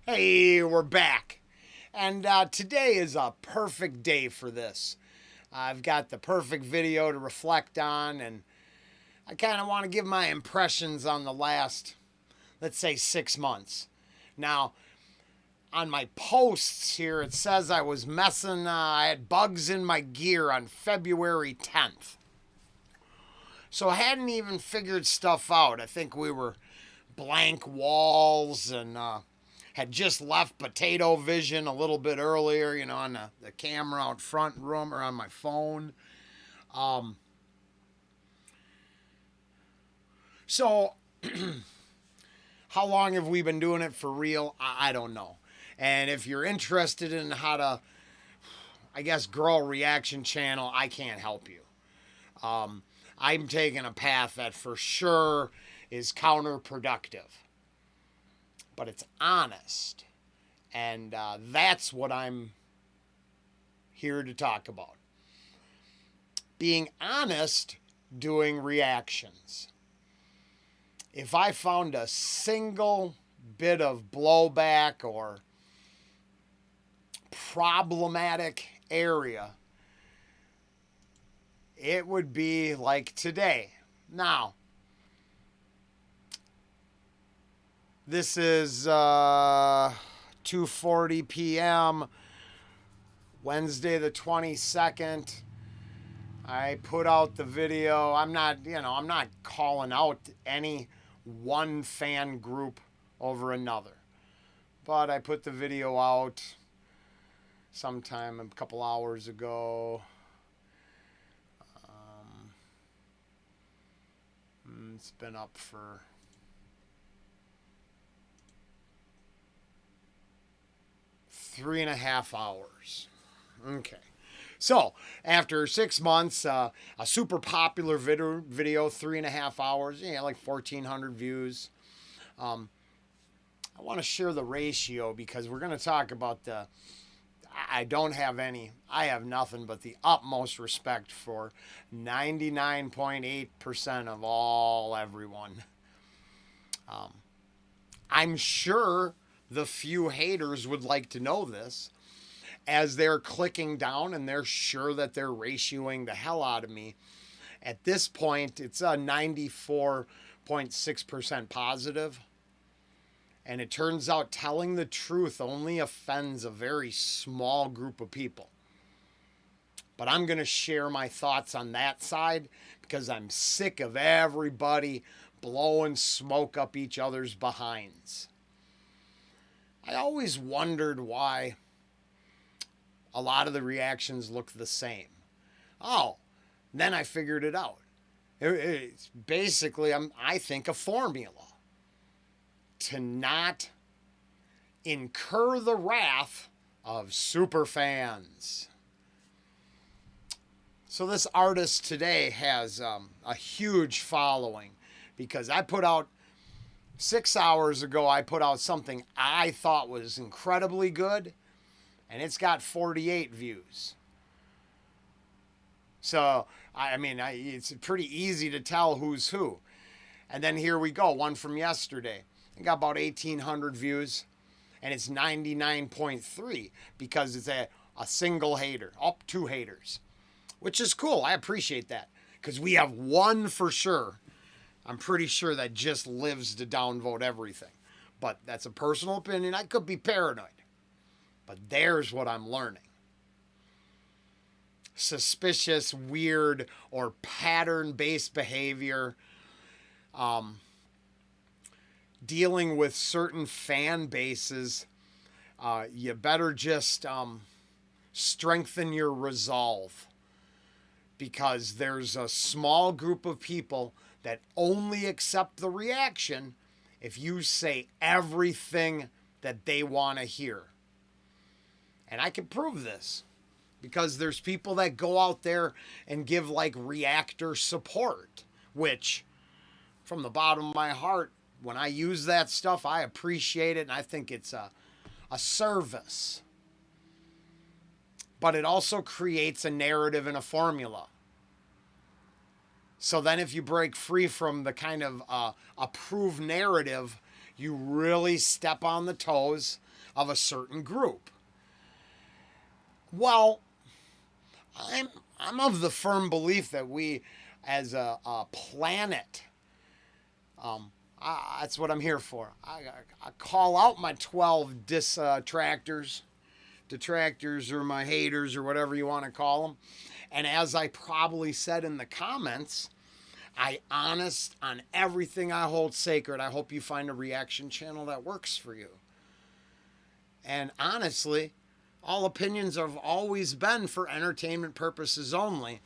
Hey, we're back. And today is a perfect day for this. I've got the perfect video to reflect on, and I kind of want to give my impressions on the last, let's say, 6 months. Now, on my posts here, it says I was messing, I had bugs in my gear on February 10th. So I hadn't even figured stuff out. I think we were blank walls and had just left Potato Vision a little bit earlier, on the camera out front room or on my phone. Um, so, how long have we been doing it for real? I don't know. And if you're interested in how to, I guess, grow a reaction channel, I can't help you. I'm taking a path that for sure is counterproductive, but it's honest. And that's what I'm here to talk about. Being honest, doing reactions. If I found a single bit of blowback or problematic area, it would be like today. Now, this is 2:40 p.m. Wednesday the 22nd. I put out the video. I'm not calling out any one fan group over another. But I put the video out sometime a couple hours ago. It's been up for 3.5 hours. Okay. So, after 6 months, a super popular video, 3.5 hours, like 1,400 views. I want to share the ratio because we're going to talk about I don't have any, I have nothing but the utmost respect for 99.8% of everyone. I'm sure the few haters would like to know this as they're clicking down and they're sure that they're ratioing the hell out of me. At this point, it's a 94.6% positive. And it turns out telling the truth only offends a very small group of people. But I'm going to share my thoughts on that side because I'm sick of everybody blowing smoke up each other's behinds. I always wondered why a lot of the reactions look the same. Oh, then I figured it out. It's basically, I think, a formula to not incur the wrath of super fans. So this artist today has a huge following because I put out 6 hours ago, I put out something I thought was incredibly good, and it's got 48 views. So, it's pretty easy to tell who's who. And then here we go, one from yesterday. It got about 1,800 views, and it's 99.3 because it's a single hater. Oh, two haters, which is cool. I appreciate that because we have one for sure. I'm pretty sure that just lives to downvote everything. But that's a personal opinion. I could be paranoid. But there's what I'm learning. Suspicious, weird, or pattern-based behavior. Dealing with certain fan bases, you better just strengthen your resolve because there's a small group of people that only accept the reaction if you say everything that they want to hear. And I can prove this because there's people that go out there and give like reactor support, which from the bottom of my heart, when I use that stuff, I appreciate it and I think it's a service. But it also creates a narrative and a formula. So then if you break free from the kind of approved narrative, you really step on the toes of a certain group. Well, I'm of the firm belief that we, as a planet, that's what I'm here for. I call out my 12 detractors or my haters or whatever you want to call them. And as I probably said in the comments, I honest on everything I hold sacred. I hope you find a reaction channel that works for you. And honestly, all opinions have always been for entertainment purposes only.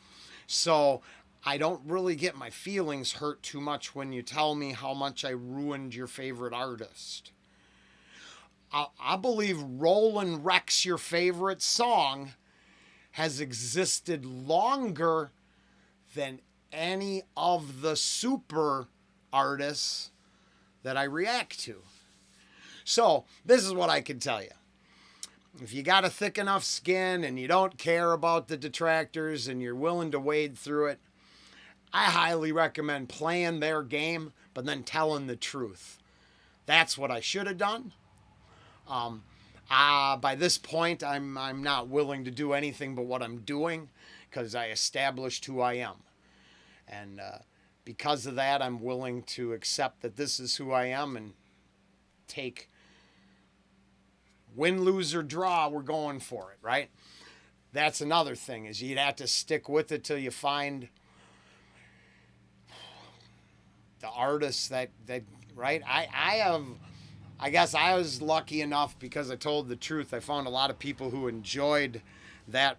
So I don't really get my feelings hurt too much when you tell me how much I ruined your favorite artist. I believe Roland Rex, your favorite song, has existed longer than any of the super artists that I react to. So this is what I can tell you. If you got a thick enough skin and you don't care about the detractors and you're willing to wade through it, I highly recommend playing their game, but then telling the truth. That's what I should have done. By this point, I'm not willing to do anything but what I'm doing because I established who I am. And because of that, I'm willing to accept that this is who I am and take win, lose, or draw, we're going for it, right? That's another thing, is you'd have to stick with it till you find the artists that right? I guess I was lucky enough because I told the truth. I found a lot of people who enjoyed that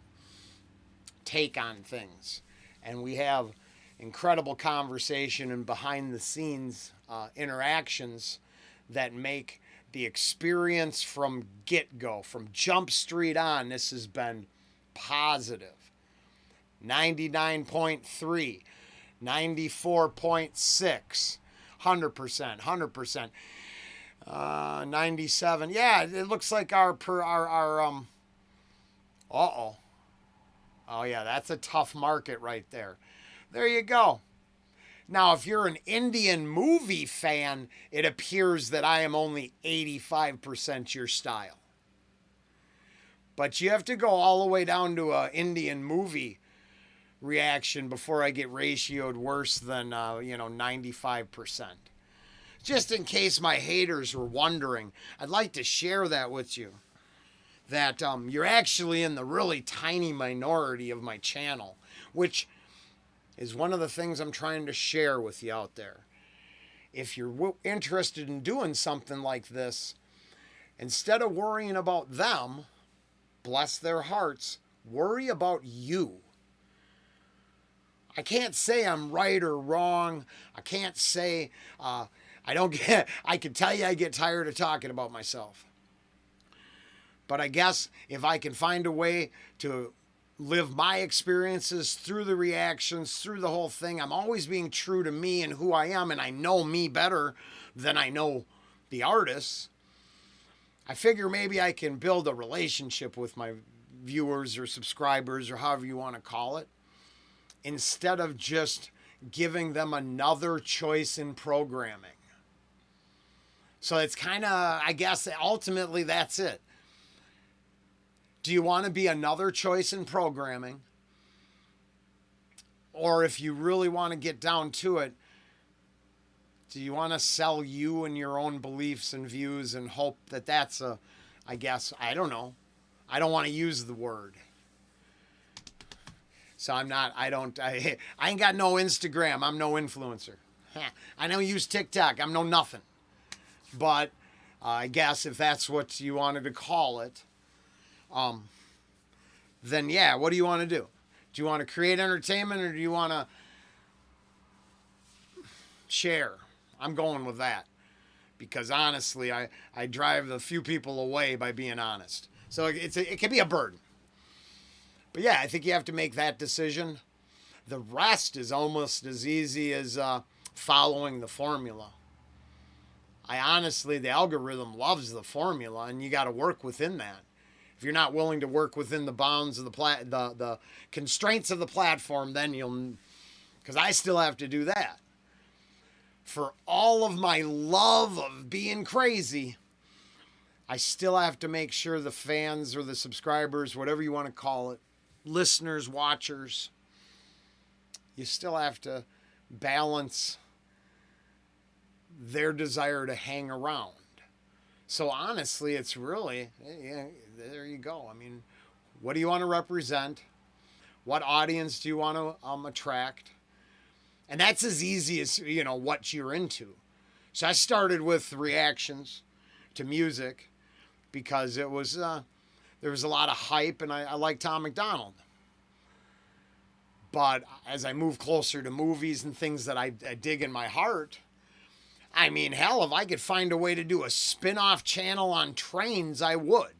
take on things. And we have incredible conversation and behind the scenes interactions that make the experience from get-go, from Jump Street on, this has been positive. 99.3, 94.6, 100%, 97. Yeah, it looks like our oh yeah, that's a tough market right there. There you go. Now, if you're an Indian movie fan, it appears that I am only 85% your style. But you have to go all the way down to an Indian movie reaction before I get ratioed worse than 95%. Just in case my haters were wondering, I'd like to share that with you. That you're actually in the really tiny minority of my channel, which is one of the things I'm trying to share with you out there. If you're interested in doing something like this, instead of worrying about them, bless their hearts, worry about you. I can't say I'm right or wrong. I can't say I can tell you I get tired of talking about myself. But I guess if I can find a way to live my experiences through the reactions, through the whole thing, I'm always being true to me and who I am, and I know me better than I know the artists. I figure maybe I can build a relationship with my viewers or subscribers or however you want to call it, instead of just giving them another choice in programming. So it's kind of, I guess, ultimately that's it. Do you want to be another choice in programming? Or if you really want to get down to it, do you want to sell you and your own beliefs and views and hope that that's I don't know. I don't want to use the word. So I ain't got no Instagram. I'm no influencer. I don't use TikTok. I'm no nothing. But I guess if that's what you wanted to call it, then yeah, what do you want to do? Do you want to create entertainment or do you want to share? I'm going with that because honestly, I drive a few people away by being honest. So it can be a burden. But yeah, I think you have to make that decision. The rest is almost as easy as following the formula. The algorithm loves the formula and you got to work within that. If you're not willing to work within the bounds of the constraints of the platform, then because I still have to do that. For all of my love of being crazy, I still have to make sure the fans or the subscribers, whatever you want to call it, listeners, watchers, you still have to balance their desire to hang around. So honestly, it's really, yeah, there you go. I mean, what do you want to represent? What audience do you want to attract? And that's as easy as, what you're into. So I started with reactions to music because it was there was a lot of hype, and I like Tom MacDonald. But as I move closer to movies and things that I dig in my heart, I mean, hell, if I could find a way to do a spin-off channel on trains, I would.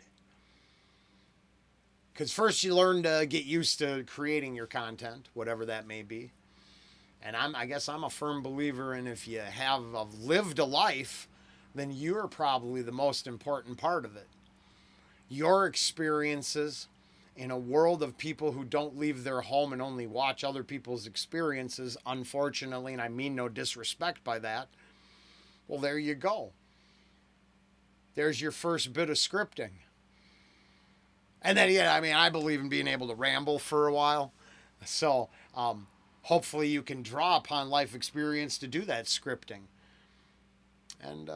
Because first you learn to get used to creating your content, whatever that may be. And I guess I'm a firm believer in if you have lived a life, then you're probably the most important part of it. Your experiences in a world of people who don't leave their home and only watch other people's experiences, unfortunately, and I mean no disrespect by that, well, there you go. There's your first bit of scripting. And then, I believe in being able to ramble for a while. So, hopefully you can draw upon life experience to do that scripting. And,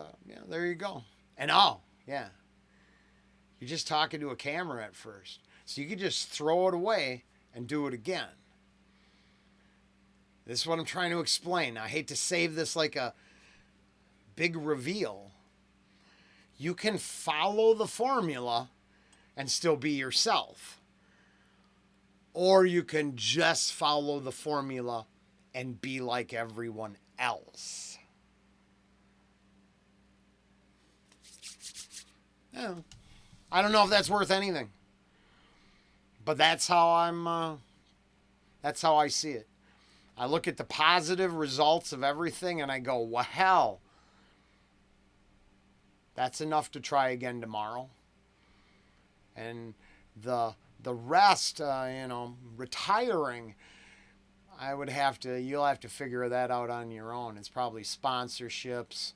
there you go. And, you're just talking to a camera at first. So you could just throw it away and do it again. This is what I'm trying to explain. I hate to save this like a big reveal. You can follow the formula and still be yourself. Or you can just follow the formula and be like everyone else. Yeah. I don't know if that's worth anything. But that's how that's how I see it. I look at the positive results of everything and I go, well, hell, that's enough to try again tomorrow. And the rest, retiring, you'll have to figure that out on your own. It's probably sponsorships.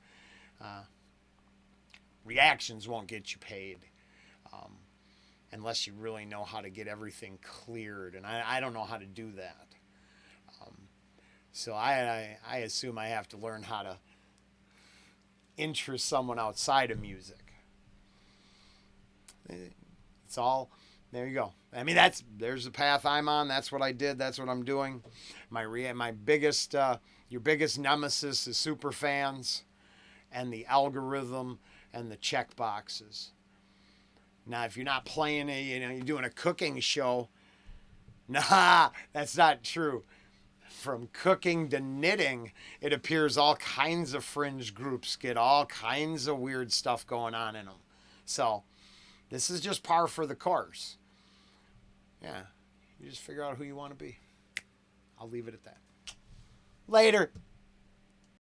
Reactions won't get you paid. Unless you really know how to get everything cleared. And I don't know how to do that. So I assume I have to learn how to interest someone outside of music. It's all, there you go. I mean, there's the path I'm on. That's what I did. That's what I'm doing. My biggest, your biggest nemesis is super fans and the algorithm and the check boxes. Now, if you're not playing you're doing a cooking show, nah, that's not true. From cooking to knitting, it appears all kinds of fringe groups get all kinds of weird stuff going on in them. So, this is just par for the course. Yeah, you just figure out who you want to be. I'll leave it at that. Later.